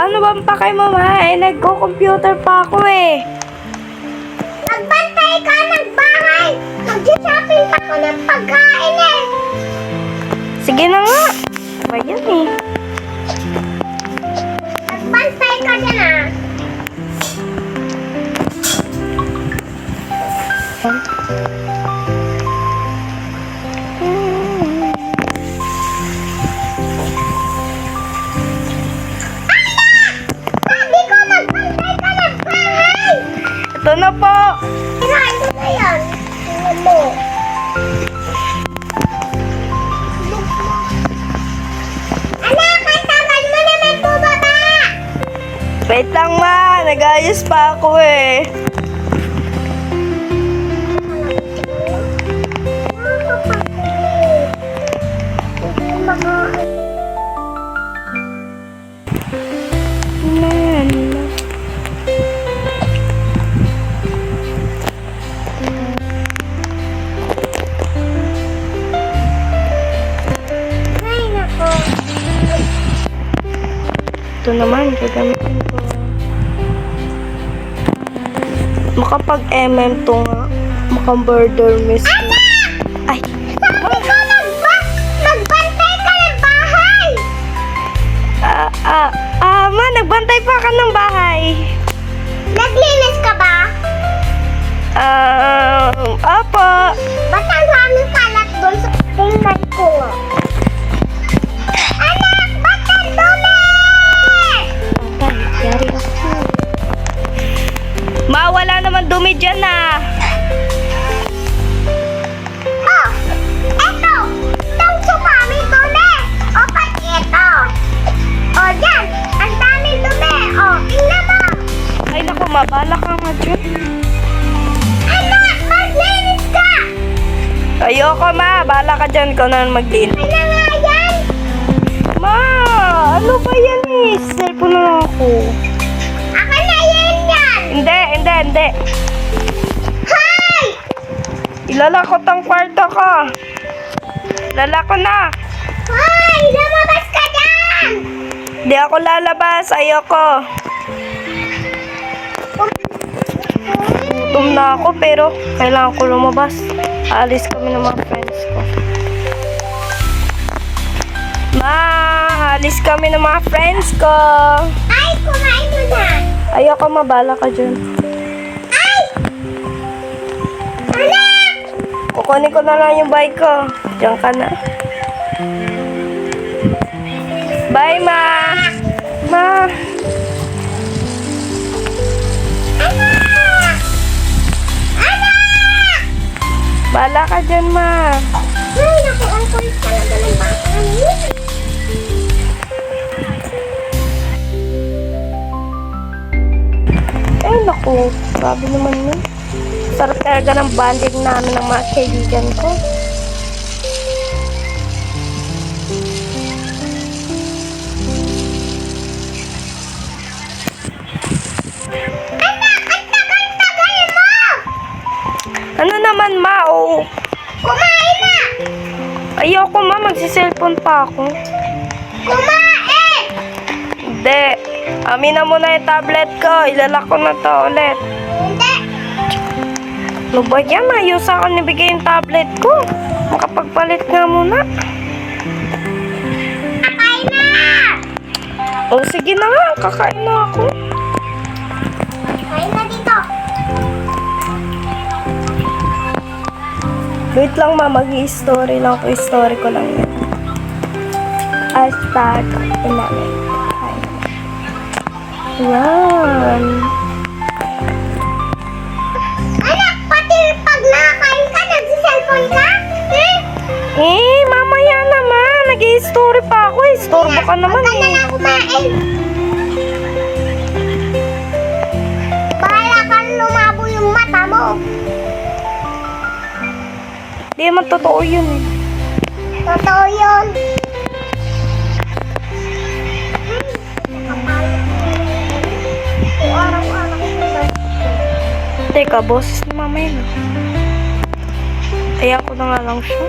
Ano bang pakay mo, ma? Eh, nagko-computer pa ako eh. Nagbantay ka ng bahay. Mag-shopping pa ako ng pagkain eh. Sige na nga. Ba yan eh. Nagbantay ka dyan ah. Sabi ko magbantay ka ng bahay. Ito na po. Kirain mo na yan. Tingnan mo. Anak, ang tagal mo naman po baba. Wait lang, ma. Nag-ayos pa ako eh. Ay, nako. Ito naman, gagamitin ko. Makapag-MM to nga. Maka-murder mystery. Ay, Sabi ko nagbantay ka ng bahay. ma, nagbantay pa ka ng bahay. Naglinis ka ba? Opo. Ba't ang daming kalat doon sa tingnan ko? Anak, ba't ang dumi? Ay, yari ako. Ma, wala naman dumi dyan ah. Oh, eto. Itong sopa may dumi. O, pati ito. O, dyan. Ang daming dumi. O, tingnan mo. Ay, naku, mabala ka nga dyan. Anak, maglinis ka. Ayoko, ma. Bala ka dyan. Ikaw na maglinis. Ano nga yan? Ma, ano ba yan eh? Cellphone na lang ako. Ako na yan. Hindi. Hoy! Ilalakot ang kwarto ko. Lalako na. Hoy! Lumabas ka dyan! Hindi ako lalabas. Ayoko. Gutom na ako pero kailangan ko lumabas. Aalis kami ng mga friends ko. Ma, aalis kami ng mga friends ko. Ay, kumain mo na. Ayoko, mabala ka dyan. Ay! Anak! Kukunin ko na lang yung bike ko. Diyan ka na. Bye, ma. Ma. Anak! Anak! Bala ka dyan, ma. Ay, naku, ang kulit talaga ng bata niyo. Ay, naku. Grabe naman yun. Sarap talaga ng bonding namin ng mga kaibigan ko. Anak, ang tagal-tagal mo! Ano naman, ma? Oo. Kumain na! Ayoko, ma. Magsiselfone pa ako. Kumain! Hindi. Amin na muna yung tablet ko. Ilalak ko na to ulit. Hindi. Ano ba yan? Ayos ako nibigay yung tablet ko. Makapagpalit nga muna. Kakain na! O, sige na nga. Kakain na ako. Kain na dito. Wait lang, ma. Mag-i-story lang ko. I-story ko lang yan. Hashtag inamin. Yan. Anak, pati pag nakakain ka, nagsiselfone ka? Mamaya naman. Nag-i-story pa ako. Istorbo ka naman Huwag ka na eh. lang kumain. Bahala ka lumabo yung mata mo. Di naman totoo yun eh. Totoo yun. Teka, boses ni mama yun. Kaya ko na nga lang siya.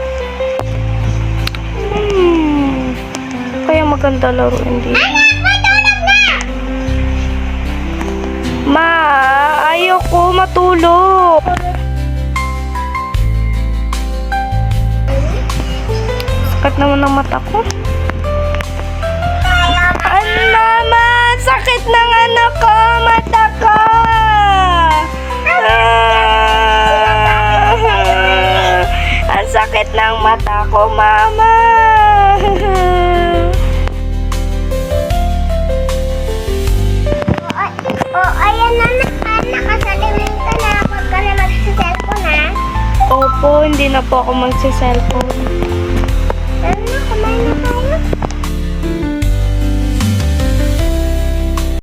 Kaya maganda laruin dito. Anak, matulog na! Ma, ayoko matulog. Sakat naman ang mata ko. Mama, sakit ng anak ko, mata ko. Ang sakit ng mata ko, mama. Ayan na nakasalimin ka na. Huwag ka na mag-cellphone ha. Opo, hindi na po ako magsiselfone.